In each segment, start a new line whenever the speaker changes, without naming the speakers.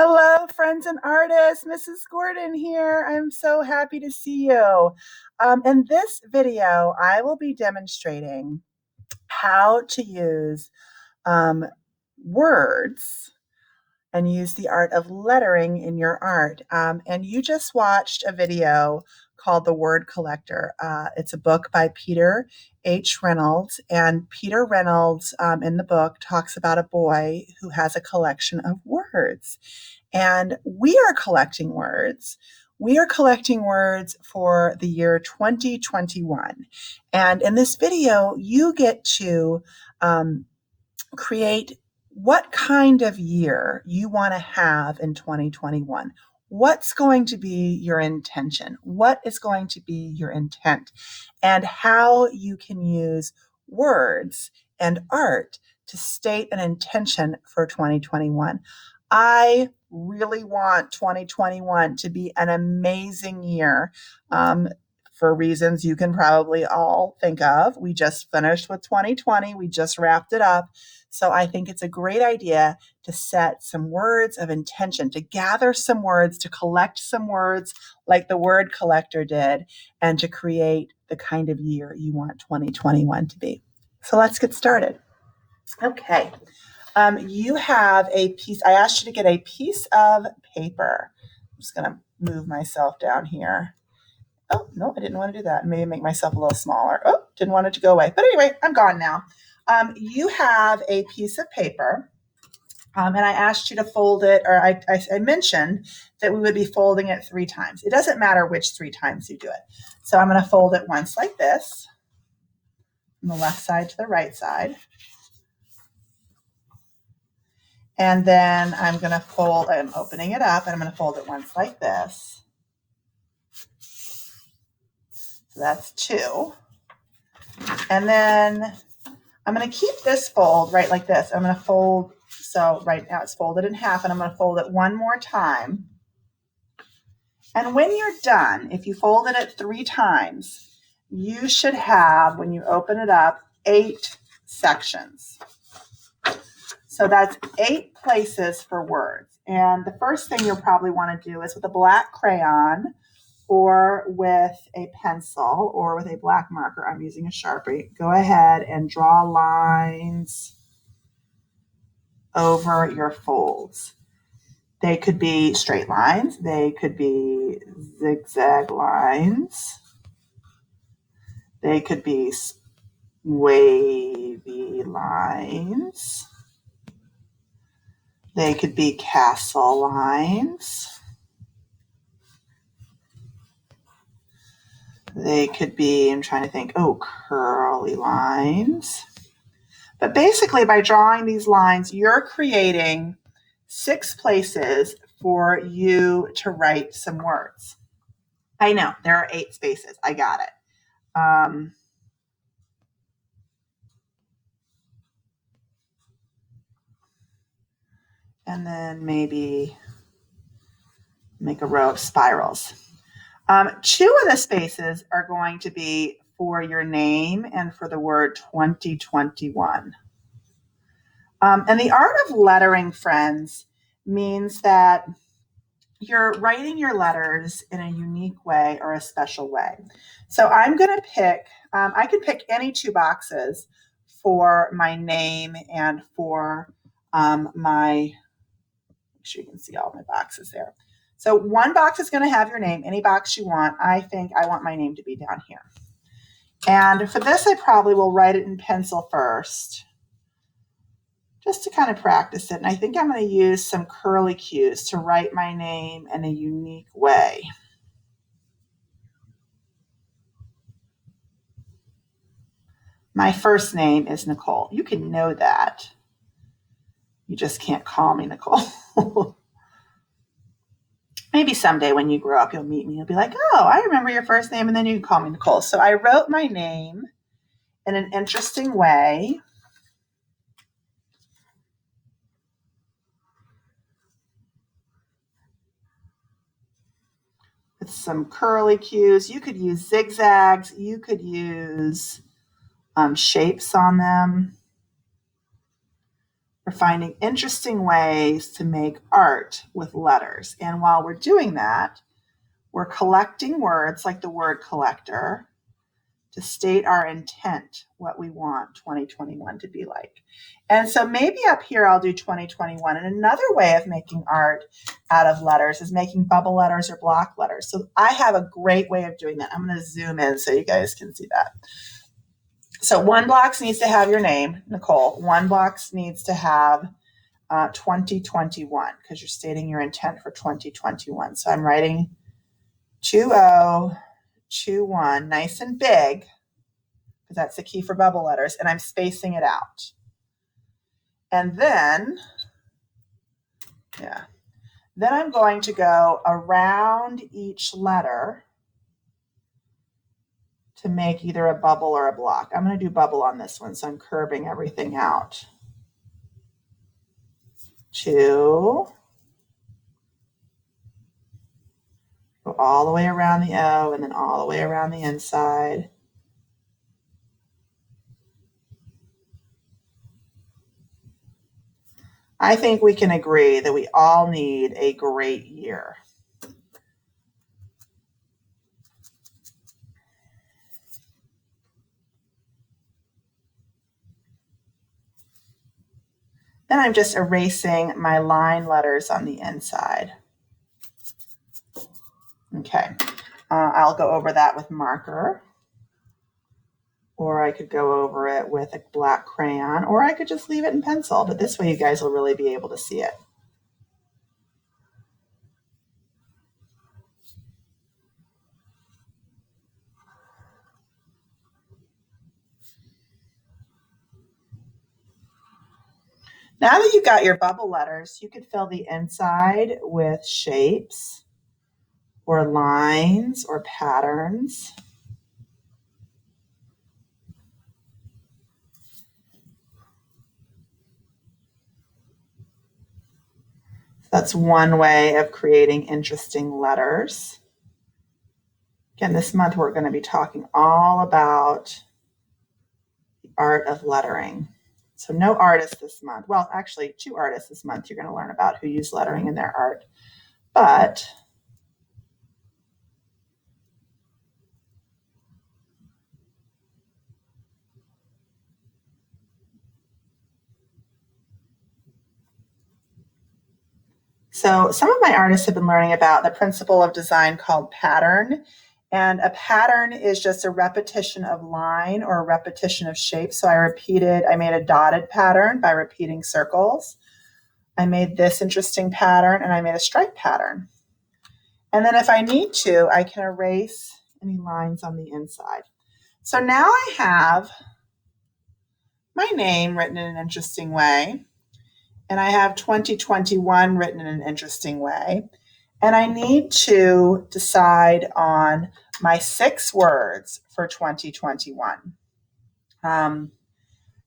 Hello, friends and artists. Mrs. Gordon here. I'm so happy to see you. In this video, I will be demonstrating how to use um, words and use the art of lettering in your art. And you just watched a video called The Word Collector. It's a book by Peter H. Reynolds. And Peter Reynolds in the book talks about a boy who has a collection of words. And we are collecting words. We are collecting words for the year 2021. And in this video, you get to create what kind of year you want to have in 2021. What's going to be your intention? What is going to be your intent? And how you can use words and art to state an intention for 2021. I really want 2021 to be an amazing year. For reasons you can probably all think of. We just finished with 2020. We just wrapped it up. So I think it's a great idea to set some words of intention, to gather some words, to collect some words like the Word Collector did, and to create the kind of year you want 2021 to be. So let's get started. Okay. You have a piece. I asked you to get a piece of paper. I'm just going to move myself down here. Oh, no, I didn't want to do that. Maybe make myself a little smaller. Oh, didn't want it to go away. But anyway, I'm gone now. You have a piece of paper, and I asked you to fold it, or I mentioned that we would be folding it 3 times. It doesn't matter which 3 times you do it. So I'm going to fold it once like this, from the left side to the right side. And then I'm going to fold, I'm opening it up, and I'm going to fold it once like this. So that's 2. And then I'm going to keep this fold right like this. I'm going to fold, so right now it's folded in half, and I'm going to fold it one more time. And when you're done, if you folded it 3 times, you should have, when you open it up, 8 sections. So that's 8 places for words. And the first thing you'll probably want to do is with a black crayon or with a pencil or with a black marker. I'm using a Sharpie. Go ahead and draw lines over your folds. They could be straight lines. They could be zigzag lines. They could be wavy lines. They could be castle lines. They could be, I'm trying to think, curly lines. But basically, by drawing these lines, you're creating 6 places for you to write some words. I know, there are 8 spaces. I got it. And then maybe make a row of spirals. 2 of the spaces are going to be for your name and for the word 2021. And the art of lettering, friends, means that you're writing your letters in a unique way or a special way. So I'm going to pick, I can pick any 2 boxes for my name and for make sure you can see all my boxes there. So one box is going to have your name, any box you want. I think I want my name to be down here. And for this, I probably will write it in pencil first, just to kind of practice it. And I think I'm going to use some curly cues to write my name in a unique way. My first name is Nicole. You can know that. You just can't call me Nicole. Maybe someday when you grow up, you'll meet me. You'll be like, oh, I remember your first name, and then you can call me Nicole. So I wrote my name in an interesting way. With some curly cues. You could use zigzags. You could use shapes on them. We're finding interesting ways to make art with letters. And while we're doing that, we're collecting words like the word collector to state our intent, what we want 2021 to be like. And so maybe up here I'll do 2021. And another way of making art out of letters is making bubble letters or block letters. So I have a great way of doing that. I'm going to zoom in so you guys can see that. So one box needs to have your name, Nicole. One box needs to have 2021 because you're stating your intent for 2021. So I'm writing 2021, nice and big, because that's the key for bubble letters, and I'm spacing it out. And then I'm going to go around each letter to make either a bubble or a block. I'm going to do bubble on this one, so I'm curving everything out. 2, go all the way around the O and then all the way around the inside. I think we can agree that we all need a great year. Then I'm just erasing my line letters on the inside. Okay, I'll go over that with marker, or I could go over it with a black crayon, or I could just leave it in pencil, but this way you guys will really be able to see it. Now that you've got your bubble letters, you could fill the inside with shapes or lines or patterns. That's one way of creating interesting letters. Again, this month we're going to be talking all about the art of lettering. So no artists this month. Well, actually 2 artists this month you're going to learn about who use lettering in their art. But so some of my artists have been learning about the principle of design called pattern. And a pattern is just a repetition of line or a repetition of shape. So I made a dotted pattern by repeating circles. I made this interesting pattern and I made a stripe pattern. And then if I need to, I can erase any lines on the inside. So now I have my name written in an interesting way. And I have 2021 written in an interesting way. And I need to decide on my 6 words for 2021.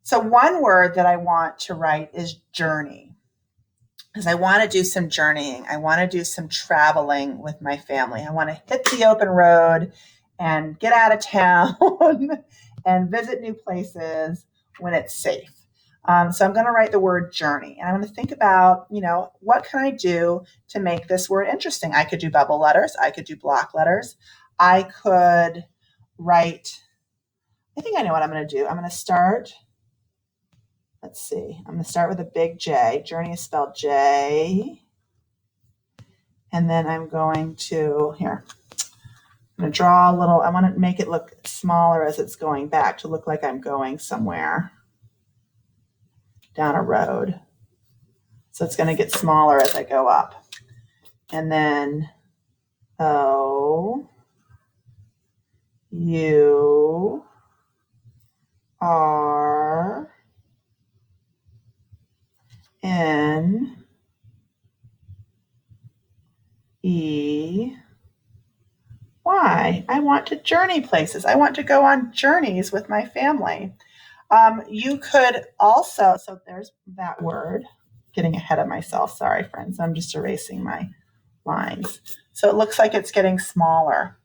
So one word that I want to write is journey, because I want to do some journeying. I want to do some traveling with my family. I want to hit the open road and get out of town and visit new places when it's safe. So I'm going to write the word journey, and I'm going to think about, what can I do to make this word interesting? I could do bubble letters. I could do block letters. I could write, I think I know what I'm going to do. I'm going to start, I'm going to start with a big J. Journey is spelled J. And then I'm going to, I'm going to draw a little, I want to make it look smaller as it's going back to look like I'm going somewhere down a road. So it's going to get smaller as I go up. And then O, U, R, N, E, Y. I want to journey places. I want to go on journeys with my family. You could also, so there's that word, getting ahead of myself. Sorry, friends. I'm just erasing my lines. So it looks like it's getting smaller.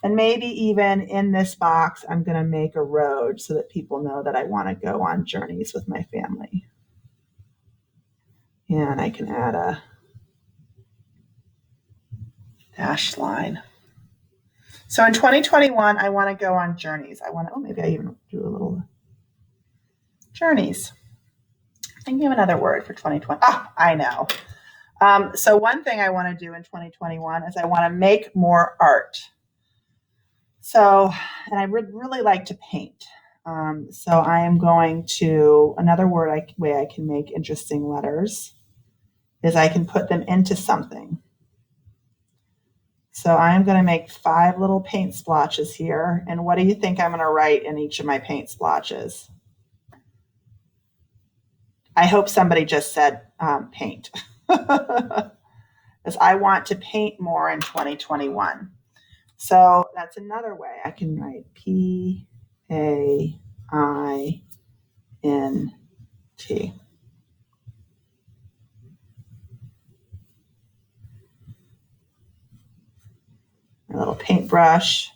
And maybe even in this box, I'm going to make a road so that people know that I want to go on journeys with my family. And I can add a dashed line. So in 2021, I want to go on journeys. Maybe I even do a little journeys. Thinking of another word for 2020. I know. So one thing I want to do in 2021 is I want to make more art. So, and I would really like to paint. So I am going to, another way I can make interesting letters is I can put them into something. So I'm going to make 5 little paint splotches here. And what do you think I'm going to write in each of my paint splotches? I hope somebody just said paint. Because I want to paint more in 2021. So that's another way I can write PAINT. My little paintbrush,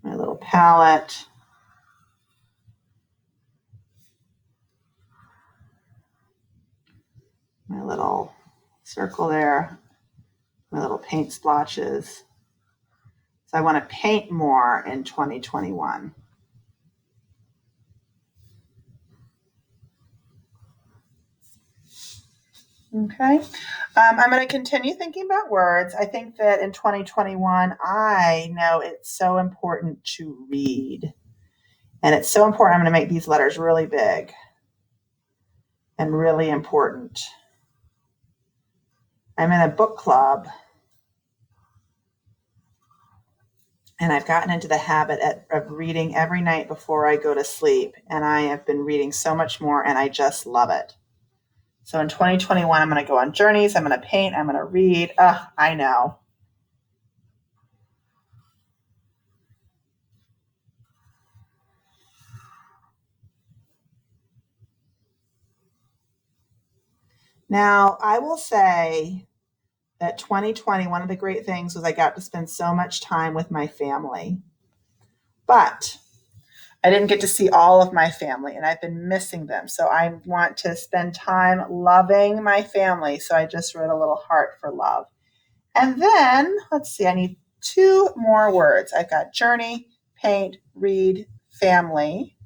my little palette, my little circle there, my little paint splotches. So I want to paint more in 2021. Okay. I'm going to continue thinking about words. I think that in 2021, I know it's so important to read. And it's so important. I'm going to make these letters really big and really important. I'm in a book club. And I've gotten into the habit of reading every night before I go to sleep. And I have been reading so much more, and I just love it. So in 2021, I'm going to go on journeys. I'm going to paint. I'm going to read. I know. Now, I will say that 2020, one of the great things was I got to spend so much time with my family. But I didn't get to see all of my family, and I've been missing them. So I want to spend time loving my family. So I just wrote a little heart for love. And then, let's see, I need 2 more words. I've got journey, paint, read, family.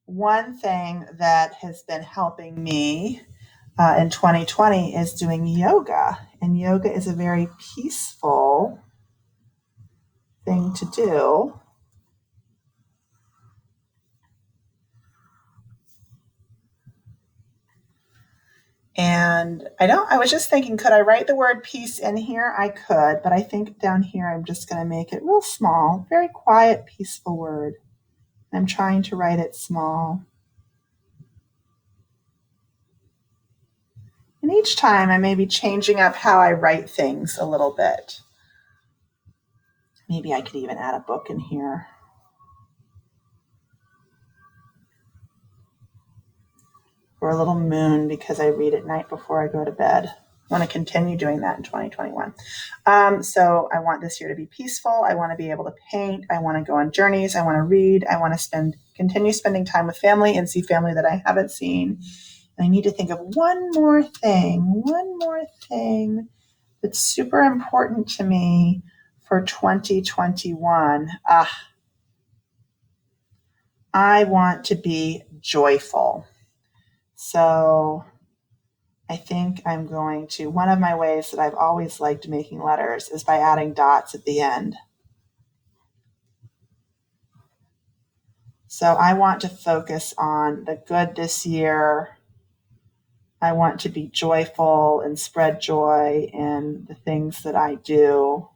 One thing that has been helping me in 2020 is doing yoga. And yoga is a very peaceful thing to do. And I was just thinking, could I write the word peace in here? I could, but I think down here I'm just going to make it real small, very quiet, peaceful word. I'm trying to write it small. And each time I may be changing up how I write things a little bit. Maybe I could even add a book in here. Or a little moon, because I read at night before I go to bed. I want to continue doing that in 2021. So I want this year to be peaceful. I want to be able to paint. I want to go on journeys. I want to read. I want to continue spending time with family and see family that I haven't seen. And I need to think of one more thing that's super important to me for 2021. I want to be joyful. So I think I'm going to, one of my ways that I've always liked making letters is by adding dots at the end. So I want to focus on the good this year. I want to be joyful and spread joy in the things that I do.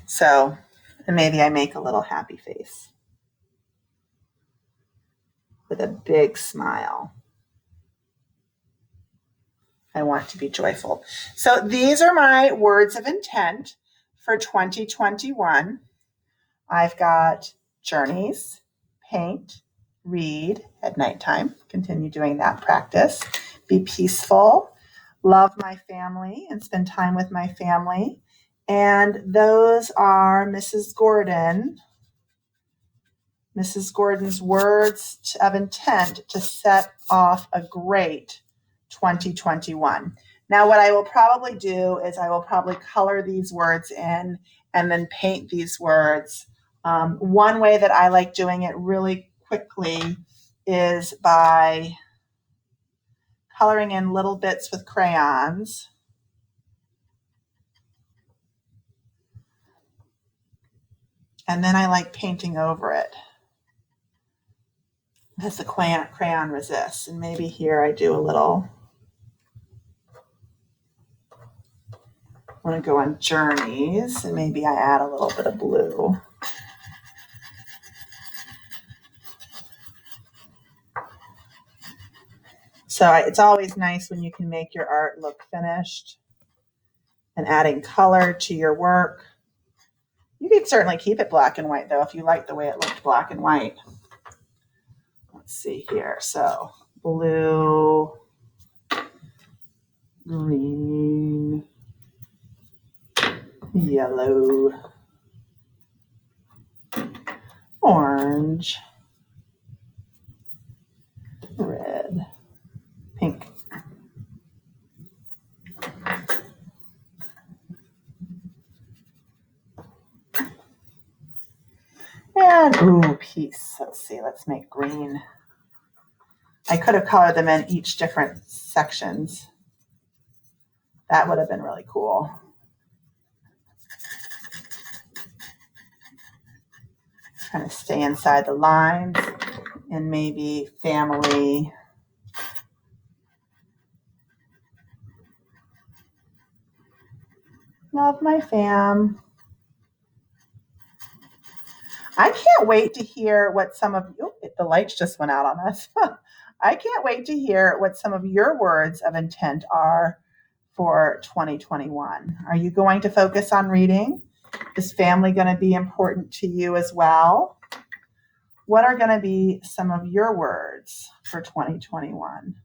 So, and maybe I make a little happy face with a big smile. I want to be joyful. So these are my words of intent for 2021. I've got journeys, paint, read at nighttime. Continue doing that practice. Be peaceful. Love my family and spend time with my family. And those are Mrs. Gordon's words of intent to set off a great 2021. Now, what I will probably do is I will probably color these words in and then paint these words. One way that I like doing it really quickly is by coloring in little bits with crayons. And then I like painting over it as the crayon resists. And maybe here I do a little, I want to go on journeys, and maybe I add a little bit of blue. So it's always nice when you can make your art look finished and adding color to your work. You can certainly keep it black and white, though, if you like the way it looked black and white. Let's see here. So blue, green, yellow, orange, red, pink. And, ooh, peace. Let's see, let's make green. I could have colored them in each different sections. That would have been really cool. Kind of stay inside the lines, and maybe family. Love my fam. I can't wait to hear what some of you, the lights just went out on us. I can't wait to hear what some of your words of intent are for 2021. Are you going to focus on reading? Is family going to be important to you as well? What are going to be some of your words for 2021?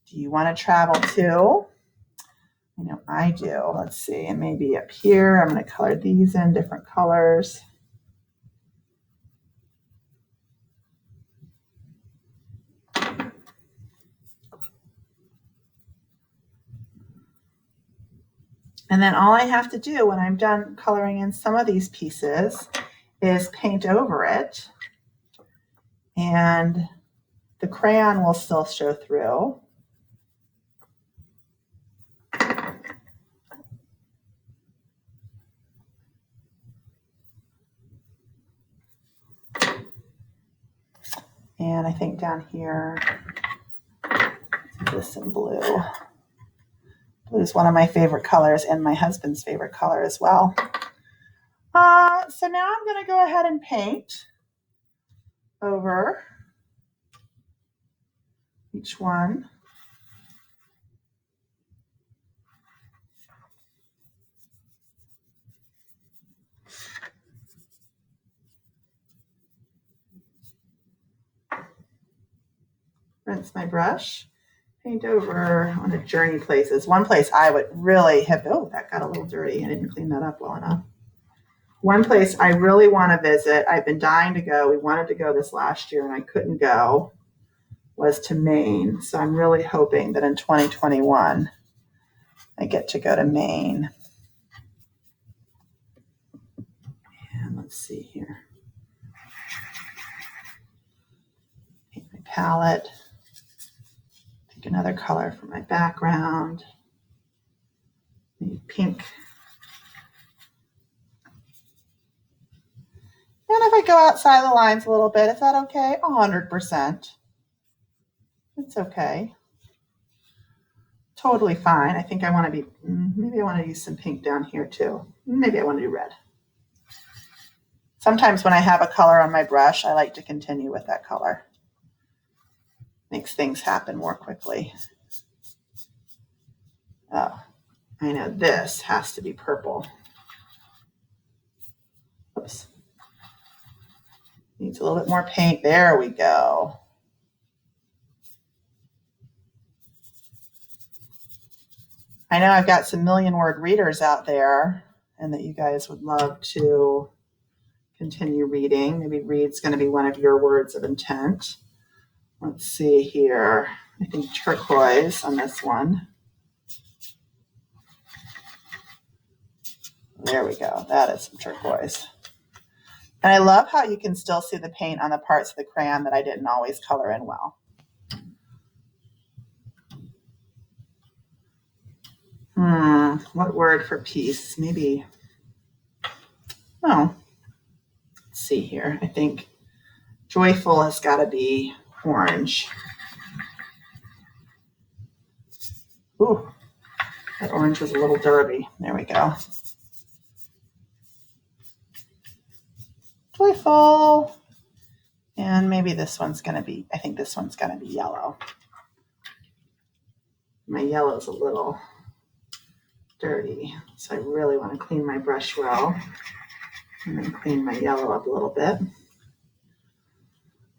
Do you want to travel too? I know I do. Let's see. And maybe up here, I'm going to color these in different colors. And then all I have to do when I'm done coloring in some of these pieces is paint over it, and the crayon will still show through. And I think down here, this in blue. Blue is one of my favorite colors and my husband's favorite color as well. So now I'm going to go ahead and paint over each one. Rinse my brush, paint over on the journey places. One place I would really have, oh, that got a little dirty. I didn't clean that up well enough. One place I really want to visit, I've been dying to go. We wanted to go this last year and I couldn't go, was to Maine. So I'm really hoping that in 2021, I get to go to Maine. And let's see here. Paint my palette. Pick another color for my background. Maybe pink. And if I go outside the lines a little bit, is that okay? 100%. It's okay. Totally fine. I think I want to be, maybe I want to use some pink down here too. Maybe I want to do red. Sometimes when I have a color on my brush, I like to continue with that color. Makes things happen more quickly. Oh, I know this has to be purple. Oops. Needs a little bit more paint. There we go. I know I've got some million-word readers out there and that you guys would love to continue reading. Maybe read's going to be one of your words of intent. Let's see here. I think turquoise on this one. There we go. That is some turquoise. And I love how you can still see the paint on the parts of the crayon that I didn't always color in well. What word for peace? Maybe, oh, let's see here. I think joyful has got to be orange. Ooh, that orange was a little dirty. There we go. Joyful. And maybe this one's going to be, I think this one's going to be yellow. My yellow's a little dirty, so I really want to clean my brush well and then clean my yellow up a little bit.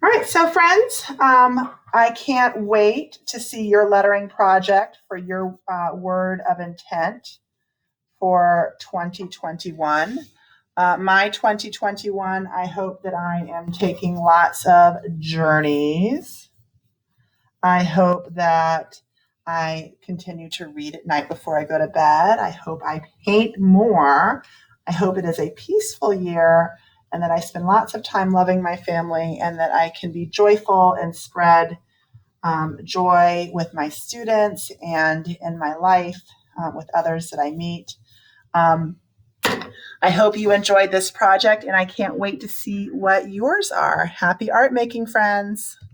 All right, so friends, I can't wait to see your lettering project for your word of intent for 2021. My 2021, I hope that I am taking lots of journeys. I hope that I continue to read at night before I go to bed. I hope I paint more. I hope it is a peaceful year and that I spend lots of time loving my family and that I can be joyful and spread joy with my students and in my life with others that I meet. I hope you enjoyed this project and I can't wait to see what yours are. Happy art making, friends.